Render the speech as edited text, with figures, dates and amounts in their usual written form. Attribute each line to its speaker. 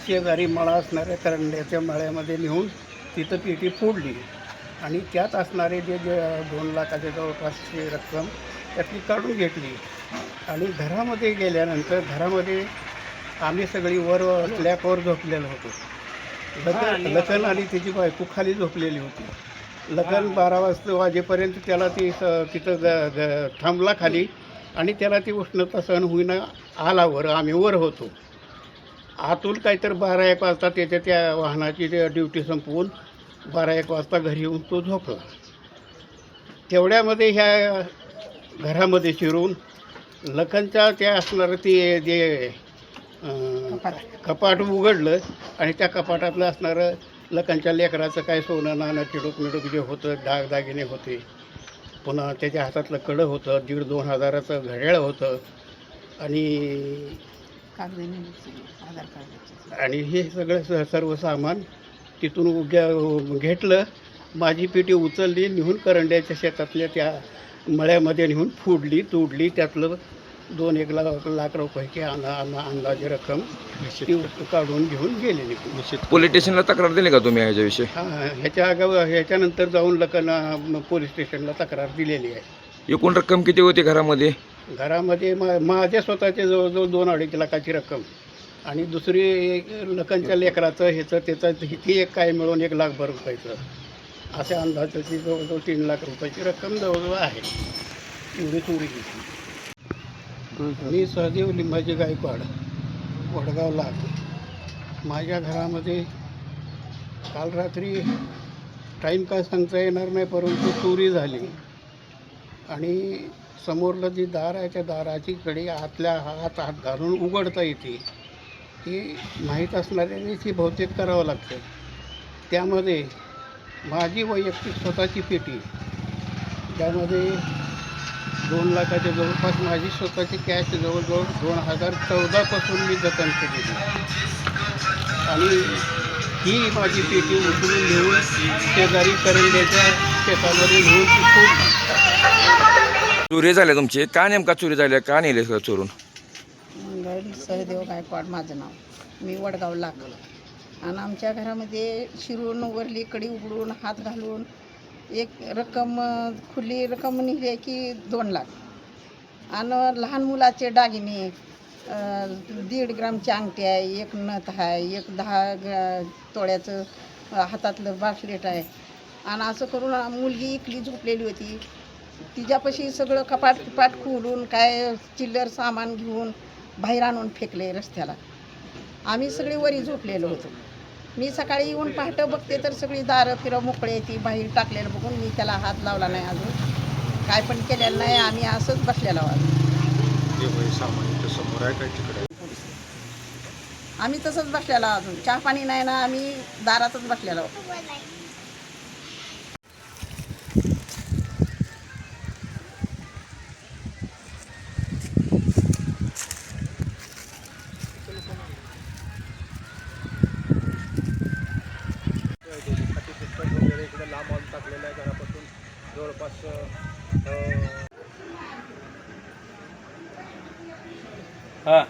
Speaker 1: शेजारी मळा असणाऱ्या करंड्याच्या मळ्यामध्ये नेऊन तिथं पेटी फोडली आणि त्यात असणारे जे 2 लाखाच्या जवळपासची रक्कम त्यातली काढून घेतली आणि घरामध्ये गेल्यानंतर घरामध्ये आम्ही सगळी वर स्लॅपवर झोपलेलो होतो. लखन आणि त्याची बायको खाली झोपलेली होती. लखन 12 वाजेपर्यंत त्याला ती तिथं थांबला खाली आणि त्याला ती उष्णता सहन होईना आला वर. आम्ही वर होतो. आतून काहीतरी 12-1 वाजता त्याच्या त्या वाहनाची ड्युटी संपवून 12-1 वाजता घरी येऊन तो झोपला. तेवढ्यामध्ये ह्या घरामध्ये शिरून लखनच्या त्या असणारं ते जे कपाट उघडलं आणि त्या कपाटातलं असणारं लखनच्या लेकराचं काय सोनं नाणं चिडूक जे होतं, दागदागिने होते, पुन्हा त्याच्या हातातलं कडं होतं, 1,500-2 हजाराचं घड्याळ होतं आणि हे सगळं सर्व सामान तिथून घेतलं. माझी पेटी उचलली, नेऊन करंड्याच्या शेतातल्या त्या मळ्यामध्ये नेऊन फोडली, तोडली. त्यातलं 2-1 लाख रुपयाची अंदाजे रक्कम ती काढून घेऊन गेलेली.
Speaker 2: पोलीस स्टेशनला तक्रार दिली का तुम्ही ह्याच्याविषयी?
Speaker 1: ह्याच्यानंतर जाऊन लखन पोलीस स्टेशनला तक्रार दिलेली आहे.
Speaker 2: एकूण रक्कम किती होती घरामध्ये?
Speaker 1: घरामध्ये माझ्या स्वतःचे जवळजवळ 2-2.5 लाखाची रक्कम आणि दुसरी लखनच्या लेकराचं त्याचं ती एक काय मिळून 1 लाखभर रुपयाचं अशा अंदाजाची जवळजवळ 3 लाख रुपयाची रक्कम जवळजवळ आहे. एवढी चोरी घेतली. मी सहदेव लिंबाजी गायकवाड, वडगाव लाग. माझ्या घरामध्ये काल रात्री टाईम काय सांगता येणार नाही, परंतु चोरी झाली आणि समोरलं जी दार आहे त्या दाराची कडी आतल्या हात घालून उघडता येते. ती माहीत असणाऱ्याने ती बहुतेक करावं लागतं. त्यामध्ये माझी वैयक्तिक स्वतःची पेटी, ज्यामध्ये 2 लाखाच्या जवळपास माझी स्वतःची कॅश जवळजवळ 2014 पासून मी जतन केलेली आणि ही माझी पेटी उचलून घेऊन शेजारी करंड्याच्या शेतामध्ये घेऊन ती फोडली.
Speaker 2: चोरी झाल्या तुमची? का नेमका चोरी झाल्या? का नेले चोरून?
Speaker 3: सहदेव गायकवाड माझं नाव. मी वडगाव लाग आणि आमच्या घरामध्ये शिरून वरली कडी उघडून हात घालून एक रक्कम खुली रक्कम निघली की 2 लाख आणि लहान मुलाचे दागिने 1.5 ग्रामची अंगठी आहे, 1 नथ आहे, 10 तोळ्याचं हातातलं ब्रासलेट आहे आणि असं करून मुलगी इकली झोपलेली होती. तिच्यापाशी सगळं कपाट खोलून काय चिल्लर सामान घेऊन बाहेर आणून फेकले रस्त्याला. आम्ही सगळी वरी झोपलेलो होतो. मी सकाळी येऊन पहाटे बघते तर सगळी दारं फिरं मोकळे ती बाहेर टाकलेलं बघून मी त्याला हात लावला नाही, अजून काय पण केलेलं नाही. आम्ही असंच बसलेलो आहोत. आम्ही तसंच बसलेलो अजून चहा पाणी नाही ना, आम्ही दारातच बसलेलो आहोत.
Speaker 4: वगैरे इकडे लांब आणून टाकलेलं आहे घरापासून जवळपास
Speaker 5: हां